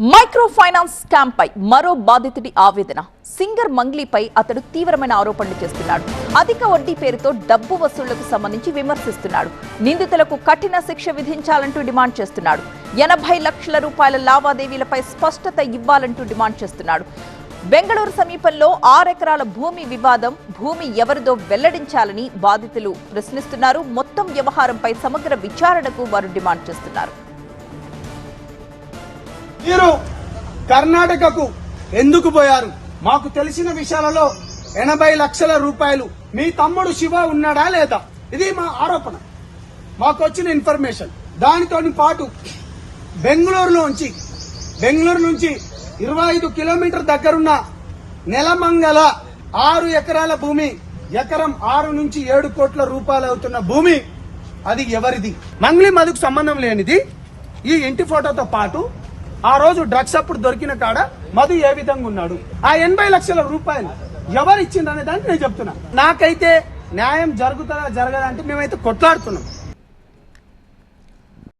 Micro finance scam పై మరో బాధితుడి ఆవేదన. సింగర్ మంగ్లీపై అతడు తీవ్రమైన ఆరోపణలు చేస్తున్నాడు. అధిక వడ్డీ పేరుతో డబ్బు వసూళ్లకు సంబంధించి విమర్శిస్తున్నాడు. నిందితులకు కఠిన శిక్ష విధించాలంటూ డిమాండ్ చేస్తున్నాడు. 80 లక్షల రూపాయల లావాదేవీలపై స్పష్టత ఇవ్వాలంటూ డిమాండ్ చేస్తున్నాడు. బెంగళూరు సమీపంలో 6 ఎకరాల భూమి వివాదం, భూమి ఎవరిదో వెల్లడించాలని బాధితులు ప్రశ్నిస్తున్నారు. మొత్తం వ్యవహారంపై సమగ్ర విచారణకు వారు డిమాండ్ చేస్తున్నారు. మీరు కర్ణాటకకు ఎందుకు పోయారు? మాకు తెలిసిన విషయాలలో 80 లక్షల రూపాయలు మీ తమ్ముడు శివ ఉన్నాడా లేదా? ఇది మా ఆరోపణ. మాకు వచ్చిన ఇన్ఫర్మేషన్. దానితో పాటు బెంగళూరు నుంచి 25 కిలోమీటర్ దగ్గరున్న నెలమంగళ 6 ఎకరాల భూమి, ఎకరం 6 నుంచి 7 కోట్ల రూపాయలు అవుతున్న భూమి, అది ఎవరిది? మంగ్లీ మధుకు సంబంధం లేనిది. ఈ ఇంటి ఫోటోతో పాటు ఆ రోజు డ్రగ్స్ అప్పుడు దొరికిన కాడ మధు ఏ విధంగా ఉన్నాడు, ఆ 80 లక్షల రూపాయలు ఎవరు ఇచ్చిండ్రనే దాన్ని నేను చెప్తున్నా. నాకైతే న్యాయం జరుగుతుందా జరగదా అంటే మేమైతే కొట్లాడుతున్నాం.